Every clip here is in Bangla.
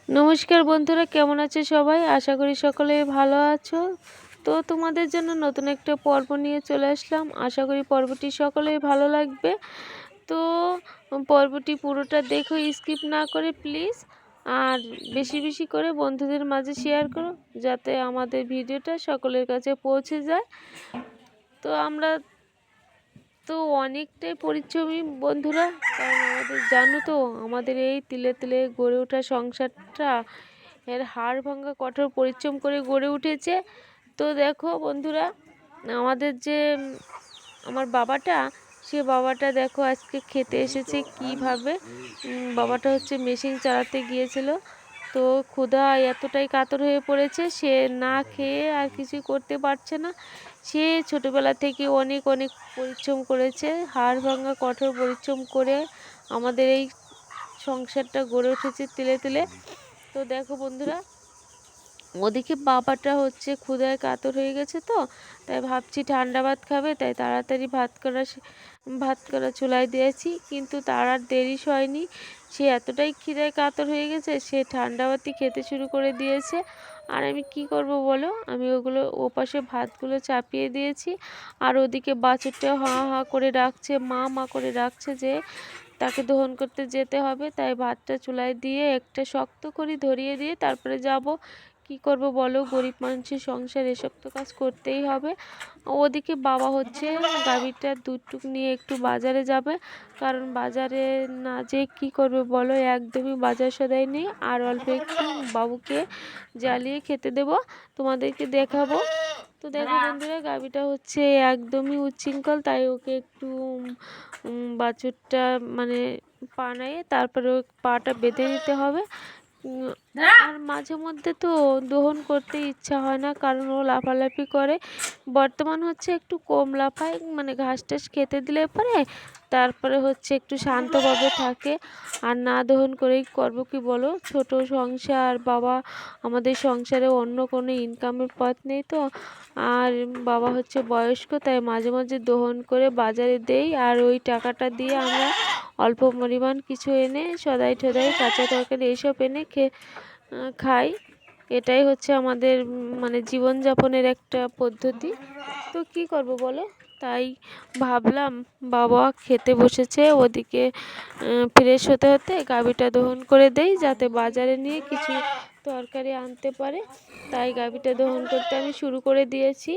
নমস্কার বন্ধুরা, কেমন আছে সবাই? আশা করি সকলেই ভালো আছো। তো তোমাদের জন্য নতুন একটা পর্ব নিয়ে চলে আসলাম। আশা করি পর্বটি সকলেই ভালো লাগবে। তো পর্বটি পুরোটা দেখো, স্কিপ না করে প্লিজ। আর বেশি বেশি করে বন্ধুদের মাঝে শেয়ার করো, যাতে আমাদের ভিডিওটা সকলের কাছে পৌঁছে যায়। তো আমরা তো অনেকটাই পরিশ্রমী বন্ধুরা, কারণ আমাদের জানো তো, আমাদের এই তিলে তিলে গড়ে ওঠা সংসারটা এর হাড় ভাঙা কঠোর পরিশ্রম করে গড়ে উঠেছে। তো দেখো বন্ধুরা, আমাদের যে আমার বাবাটা, সে বাবাটা দেখো আজকে খেতে এসেছে কিভাবে। বাবাটা হচ্ছে মেশিন চালাতে গিয়েছিল। তো ক্ষুধা এতটাই কাতর হয়ে পড়েছে, সে না খেয়ে আর কিছুই করতে পারছে না। সে ছোটোবেলা থেকে অনেক অনেক পরিশ্রম করেছে, হাড় ভাঙা কঠোর পরিশ্রম করে আমাদের এই সংসারটা গড়ে উঠেছে তিলে তিলে। তো দেখো বন্ধুরা, ওদিকে বাবাটা হচ্ছে ক্ষুধায় কাতর হয়ে গেছে, তো তাই ভাবছি ঠান্ডা ভাত খাবে, তাই তাড়াতাড়ি ভাত করা চুলায় দিয়েছি। কিন্তু তার আর দেরি হয়নি, সে এতটাই খিদায় কাতর হয়ে গেছে, সে ঠান্ডা ভাতই খেতে শুরু করে দিয়েছে। আর আমি কি করব বলো, আমি ওগুলো ওপাশে ভাতগুলো চাপিয়ে দিয়েছি। আর ওদিকে বাছুরটাও হাঁ হাঁ করে ডাকছে, মা মা করে ডাকছে যে তাকে দহন করতে যেতে হবে। তাই ভাতটা চুলায় দিয়ে একটা শক্ত করে ধরিয়ে দিয়ে তারপরে যাব। কি করব বলো, গরিব মানুষের সংসার, এসব তো কাজ করতেই হবে। ওদিকে বাবা হচ্ছে গাভীটার দুধটুক নিয়ে একটু বাজারে যাবে, কারণ বাজারে না যেয়ে কী করবে বলো, একদমই বাজার সদাই নেই। আর অল্প একটু বাবুকে জ্বালিয়ে খেতে দেব, তোমাদেরকে দেখাবো। তো দেখো বন্ধুরা, গাভীটা হচ্ছে একদমই উচ্ছৃঙ্খল, তাই ওকে একটু বাছুরটা মানে পানায়ে তারপরে ওই পাটা বেঁধে দিতে হবে। আর মাঝে মধ্যে তো দহন করতে ইচ্ছা হয় না, কারণ ও লাফালাফি করে। বর্তমান হচ্ছে একটু কম লাফায়, মানে ঘাস টাস খেতে দিলে পরে তারপরে হচ্ছে একটু শান্তভাবে থাকে। আর না দহন করেই করবো কি বলো, ছোট সংসার, বাবা আমাদের সংসারে অন্য কোনো ইনকামের পথ নেই তো। আর বাবা হচ্ছে বয়স্ক, তাই মাঝে মাঝে দহন করে বাজারে দেই, আর ওই টাকাটা দিয়ে আমরা অল্প পরিমাণ কিছু এনে সদাই টদাই কাঁচা তরকারি এইসব এনে খাই। এটাই হচ্ছে আমাদের মানে জীবনযাপনের একটা পদ্ধতি। তো কি করব বলো, তাই ভাবলাম বাবা খেতে বসেছে, ওদিকে ফ্রেশ হতে হতে গাভীটা দহন করে দেই, যাতে বাজারে নিয়ে কিছু তরকারি আনতে পারে। তাই গাভীটা দহন করতে আমি শুরু করে দিয়েছি।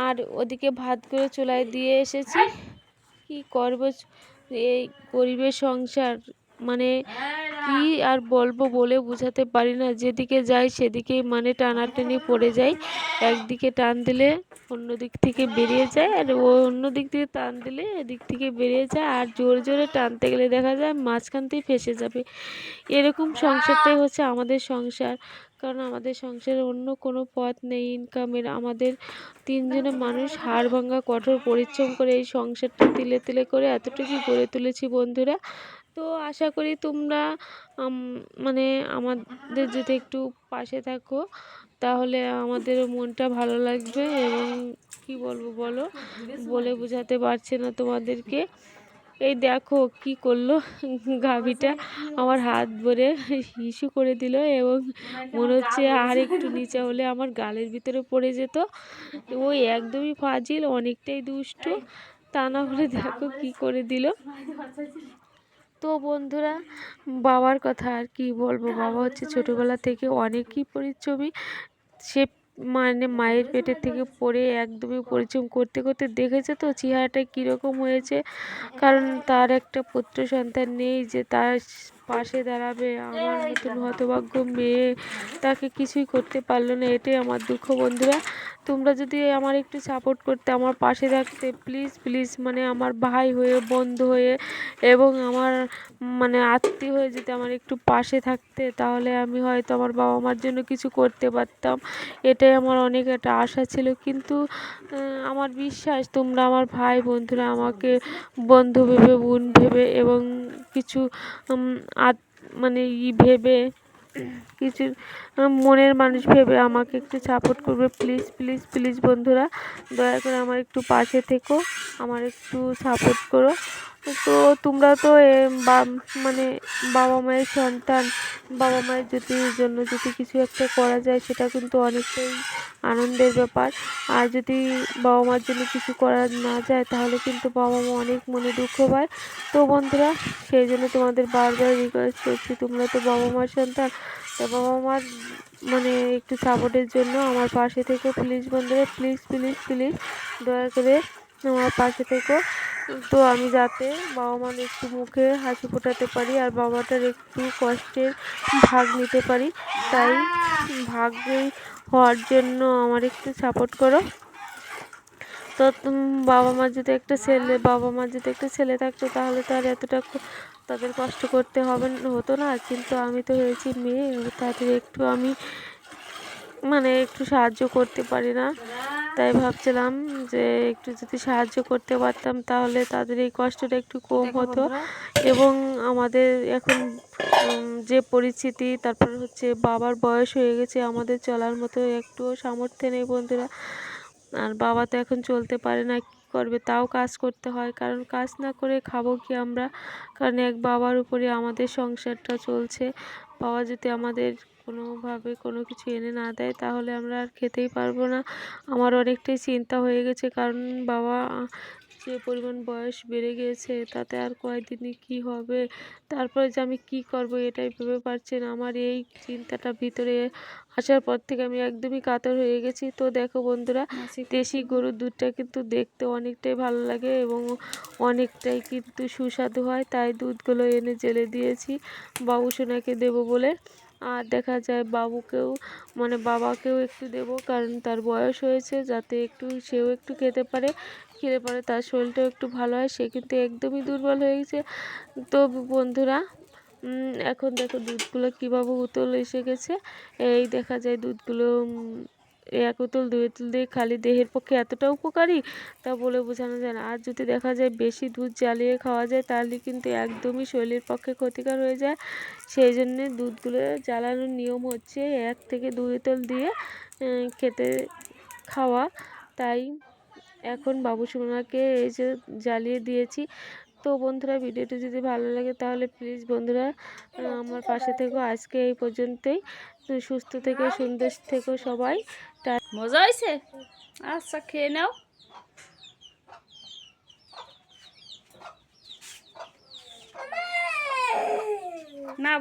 আর ওদিকে ভাতগুলো চুলায় দিয়ে এসেছি। কি করব, এই গরিবের সংসার, মানে কি আর বলবো, বলে বোঝাতে পারি না। যেদিকে যাই সেদিকেই মানে টানাটানি পড়ে যায়। একদিকে টান দিলে অন্য দিক থেকে বেরিয়ে যায়, আর অন্য দিক থেকে টান দিলে এদিক থেকে বেরিয়ে যায়। আর জোরে জোরে টানতে গেলে দেখা যায় মাঝখানতেই ফেসে যাবে। এরকম সংসারটাই হচ্ছে আমাদের সংসার, কারণ আমাদের সংসারে অন্য কোনো পথ নেই ইনকামের। আমাদের তিনজনে মানুষ হাড় ভাঙা কঠোর পরিশ্রম করে এই সংসারটা তিলে তিলে করে এতটুকু গড়ে তুলেছি বন্ধুরা। তো আশা করি তোমরা মানে আমাদের যদি একটু পাশে থাকো, তাহলে আমাদের মনটা ভালো লাগবে। এবং কি বলবো বলো, বলে বোঝাতে পারছি না তোমাদেরকে। এই দেখো কি করলো, গাভীটা আমার হাত ধরে হিসু করে দিল, এবং মনে হচ্ছে আর একটু নিচে হলে আমার গালের ভিতরে পড়ে যেত। ওই একদমই ফাজিল, অনেকটাই দুষ্টু, তা না হলে দেখো কি করে দিল। তো বন্ধুরা, বাবার কথা আর কি বলবো, বাবা হচ্ছে ছোটোবেলা থেকে অনেকই পরিশ্রমী। সে মানে মায়ের পেটের থেকে পড়ে একদমই পরিশ্রম করতে করতে দেখেছে তো চেহারাটা কীরকম হয়েছে। কারণ তার একটা পুত্র সন্তান নেই যে তার পাশে দাঁড়াবে। আমার মতন হতভাগ্য মেয়ে তাকে কিছুই করতে পারলো না, এটাই আমার দুঃখ বন্ধুরা। তোমরা যদি আমার একটু সাপোর্ট করতে, আমার পাশে থাকতে, প্লিজ প্লিজ, মানে আমার ভাই হয়ে, বন্ধু হয়ে, এবং আমার মানে আত্মীয় হয়ে যদি আমার একটু পাশে থাকতে, তাহলে আমি হয়তো আমার বাবা মার জন্য কিছু করতে পারতাম। এটাই আমার অনেক একটা আশা ছিল। কিন্তু আমার বিশ্বাস তোমরা আমার ভাই বন্ধুরা আমাকে বন্ধু ভেবে, বোন ভেবে, এবং কিছু মানে ভেবে, কিছু মনের মানুষ ভেবে আমাকে একটু সাপোর্ট করবে, প্লিজ প্লিজ প্লিজ বন্ধুরা। দয়া করে আমার একটু পাশে থেকো, আমার একটু সাপোর্ট করো। তো তোমরা তো মানে বাবা মায়ের সন্তান, বাবা মায়ের জন্য যদি কিছু একটা করা যায় সেটা কিন্তু অনেকটাই আনন্দের ব্যাপার। আর যদি বাবা মার জন্য কিছু করা না যায় তাহলে কিন্তু বাবা মা অনেক মনে দুঃখ পায়। তো বন্ধুরা, সেই জন্য তোমাদের বারবার রিকোয়েস্ট করছি, তোমরা তো বাবা মার সন্তান, তা বাবা মার মানে একটু সাপোর্টের জন্য আমার পাশে থেকো প্লিজ বন্ধুরা, প্লিজ প্লিজ প্লিজ দয়া করে আমার পাশে থেকো। তো আমি যাতে বাবা মার একটু মুখে হাসি ফোটাতে পারি আর বাবাটার একটু কষ্টের ভাগ নিতে পারি, তাই ভাগে হওয়ার জন্য আমার একটু সাপোর্ট করো। তো বাবা মার যদি একটা ছেলে থাকতো তাহলে তো আর এতটা তাদের কষ্ট করতে হতো না, কিন্তু আমি তো হয়েছি মেয়ে, তাদের একটু আমি মানে একটু সাহায্য করতে পারি না। তাই ভাবছিলাম যে একটু যদি সাহায্য করতে পারতাম তাহলে তাদের এই কষ্টটা একটু কম হতো। এবং আমাদের এখন যে পরিস্থিতি, তারপর হচ্ছে বাবার বয়স হয়ে গেছে, আমাদের চলার মতো একটুও সামর্থ্য নেই বন্ধুরা। আর বাবা তো এখন চলতে পারে না, কী করবে, তাও কাজ করতে হয়, কারণ কাজ না করে খাবো কি আমরা, কারণ এক বাবার উপরে আমাদের সংসারটা চলছে। বাবা যদি আমাদের কোনোভাবে কোনো কিছু এনে না দেয় তাহলে আমরা আর খেতেই পারবো না। আমার অনেকটাই চিন্তা হয়ে গেছে, কারণ বাবা যে পরিমাণ বয়স বেড়ে গিয়েছে তাতে আর কয়দিনে কি হবে, তারপরে যে আমি কি করব এটাই ভেবে পারছি না। আমার এই চিন্তাটা ভিতরে আসার পর থেকে আমি একদমই কাতর হয়ে গেছি। তো দেখো বন্ধুরা, দেশি গরুর দুধটা কিন্তু দেখতে অনেকটাই ভালো লাগে এবং অনেকটাই কিন্তু সুস্বাদু হয়, তাই দুধগুলো এনে জেলে দিয়েছি বাবু সোনাকে দেবো বলে। আর দেখা যায় বাবাকেও একটু দেব, কারণ তার বয়স হয়েছে, যাতে সেও একটু খেতে পারে, খেলে পরে তার শরীরটাও একটু ভালো হয়, সে কিন্তু একদমই দুর্বল হয়ে গেছে। তো বন্ধুরা, এখন দেখো দুধগুলো কীভাবে উতল এসে গেছে, এই দেখা যায় দুধগুলো এক উতল দুই উতল দিয়ে খালি দেহের পক্ষে এতটা উপকারী তা বলে বোঝানো যায় না। আর যদি দেখা যায় বেশি দুধ জ্বালিয়ে খাওয়া যায় তাহলে কিন্তু একদমই শরীরের পক্ষে ক্ষতিকর হয়ে যায়। সেই জন্যে দুধগুলো জ্বালানোর নিয়ম হচ্ছে 1 থেকে 2 উতল দিয়ে খেতে খাওয়া। তাই এখন বাবু সোনাকে এই যে জ্বালিয়ে দিয়েছি। তো বন্ধুরা, ভিডিওটি যদি ভালো লাগে তাহলে প্লিজ বন্ধুরা আমার পাশে থেকো। আজকে এই পর্যন্তই। সুস্থ থেকে সুন্দর থেকো সবাই। মজা হয়েছে? আচ্ছা, খেয়ে নাও। না